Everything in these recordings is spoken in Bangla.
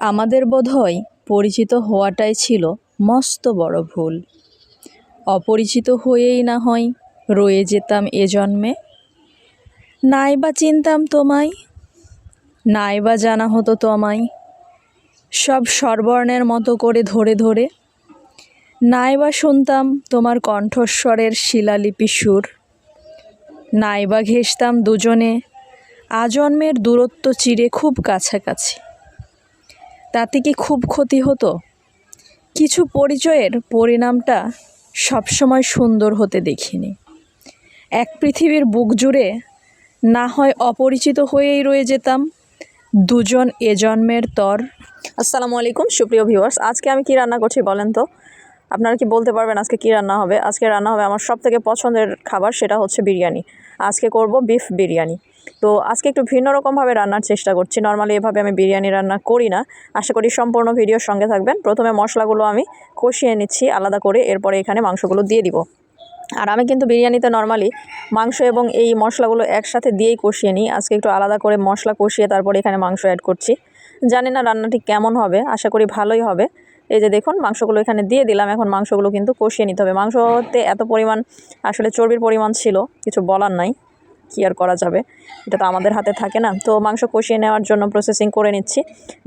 আমাদের বোধহয় পরিচিত হওয়াটাই ছিল মস্ত বড় ভুল। অপরিচিত হয়েই না হয় রয়ে যেতাম এ জন্মে। নাই বা চিনতাম তোমায়, নাই বা জানা হতো তোমায় সব স্বরবর্ণের মতো করে ধরে ধরে। নাই বা শুনতাম তোমার কণ্ঠস্বরের শিলালিপি সুর। নাই বা ঘেঁষতাম দুজনে আজন্মের দূরত্ব চিরে খুব কাছাকাছি। তাতে কি খুব ক্ষতি হতো? কিছু পরিচয়ের পরিণামটা সবসময় সুন্দর হতে দেখিনি। এক পৃথিবীর বুক জুড়ে না হয় অপরিচিত হয়েই রয়ে যেতাম দুজন এ জন্মের তর। আসসালামু আলাইকুম সুপ্রিয় ভিউয়ার্স, আজকে আমি কি রান্না করছি বলেন তো? আপনারা কি বলতে পারবেন আজকে কি রান্না হবে? আজকে রান্না হবে আমার সবথেকে পছন্দের খাবার, সেটা হচ্ছে বিরিয়ানি। আজকে করব বিফ বিরিয়ানি। তো আজকে একটু ভিন্ন রকমভাবে রান্নার চেষ্টা করছি। নর্মালি এভাবে আমি বিরিয়ানি রান্না করি না। আশা করি সম্পূর্ণ ভিডিওর সঙ্গে থাকবেন। প্রথমে মশলাগুলো আমি কষিয়ে নিচ্ছি আলাদা করে, এরপরে এখানে মাংসগুলো দিয়ে দিব। আর আমি কিন্তু বিরিয়ানিতে নর্মালি মাংস এবং এই মশলাগুলো একসাথে দিয়েই কষিয়ে নিই। আজকে একটু আলাদা করে মশলা কষিয়ে তারপরে এখানে মাংস অ্যাড করছি। জানি না রান্নাটি কেমন হবে, আশা করি ভালোই হবে। এই যে দেখুন, মাংসগুলো এখানে দিয়ে দিলাম। এখন মাংসগুলো কিন্তু কষিয়ে নিতে হবে। মাংসতে এত পরিমাণ আসলে চর্বির পরিমাণ ছিল, কিছু বলার নাই, কী আর করা যাবে, এটা তো আমাদের হাতে থাকে না। তো মাংস কষিয়ে নেওয়ার জন্য প্রসেসিং করে নিচ্ছি।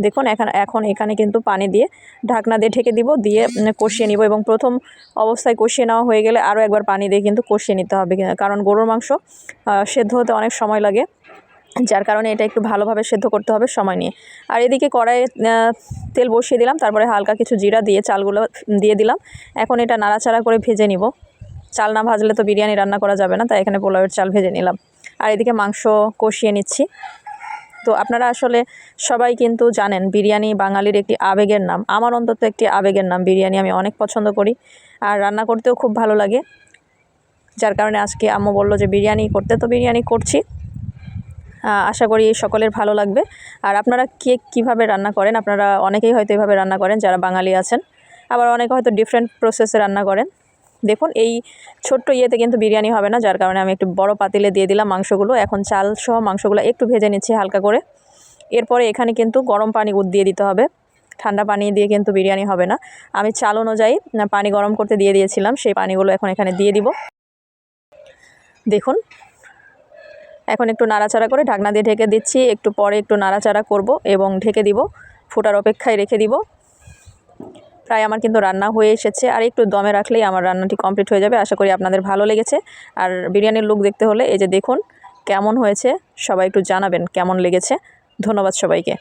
দেখুন এখন এখানে কিন্তু পানি দিয়ে ঢাকনা দিয়ে ঢেকে দিব, দিয়ে কষিয়ে নিব। এবং প্রথম অবস্থায় কষিয়ে নেওয়া হয়ে গেলে আরও একবার পানি দিয়ে কিন্তু কষিয়ে নিতে হবে, কারণ গরুর মাংস সেদ্ধ হতে অনেক সময় লাগে, যার কারণে এটা একটু ভালোভাবে সেদ্ধ করতে হবে সময় নিয়ে। আর এদিকে কড়াইয়ে তেল বসিয়ে দিলাম, তারপরে হালকা কিছু জিরা দিয়ে চালগুলো দিয়ে দিলাম। এখন এটা নাড়াচাড়া করে ভেজে নিব। চাল না ভাজলে তো বিরিয়ানি রান্না করা যাবে না, তাই এখানে পোলাওয়ের চাল ভেজে নিলাম। আর এদিকে মাংস কষিয়ে নিচ্ছি। তো আপনারা আসলে সবাই কিন্তু জানেন বিরিয়ানি বাঙালির একটি আবেগের নাম। আমার অন্তত একটি আবেগের নাম বিরিয়ানি। আমি অনেক পছন্দ করি আর রান্না করতেও খুব ভালো লাগে, যার কারণে আজকে আম্মু বললো যে বিরিয়ানি করতে, তো বিরিয়ানি করছি। আশা করি সকলের ভালো লাগবে। আর আপনারা কীভাবে রান্না করেন? আপনারা অনেকেই হয়তো এভাবে রান্না করেন যারা বাঙালি আছেন, আবার অনেকে হয়তো ডিফারেন্ট প্রসেসে রান্না করেন। দেখুন, এই ছোট্ট ইয়েতে কিন্তু বিরিয়ানি হবে না, যার কারণে আমি একটু বড় পাতিলে দিয়ে দিলাম মাংসগুলো। এখন চাল সহ মাংসগুলো একটু ভেজে নিচ্ছি হালকা করে। এরপরে এখানে কিন্তু গরম পানি দিয়ে দিতে হবে। ঠান্ডা পানি দিয়ে কিন্তু বিরিয়ানি হবে না। আমি চাল অনুযায়ী পানি গরম করতে দিয়ে দিয়েছিলাম, সেই পানিগুলো এখন এখানে দিয়ে দিব। দেখুন, এখন একটু নাড়াচাড়া করে ঢাকনা দিয়ে ঢেকে দিচ্ছি। একটু পরে একটু নাড়াচাড়া করব এবং ঢেকে দিব, ফোটার অপেক্ষায় রেখে দিব। প্রায় আমার কিন্তু রান্না হয়ে এসেছে, আর একটু দমে রাখলেই আমার রান্নাটি কমপ্লিট হয়ে যাবে। আশা করি আপনাদের ভালো লেগেছে। আর বিরিয়ানির লুক দেখতে হলে এই যে দেখুন কেমন হয়েছে, সবাই একটু জানাবেন কেমন লেগেছে। ধন্যবাদ সবাইকে।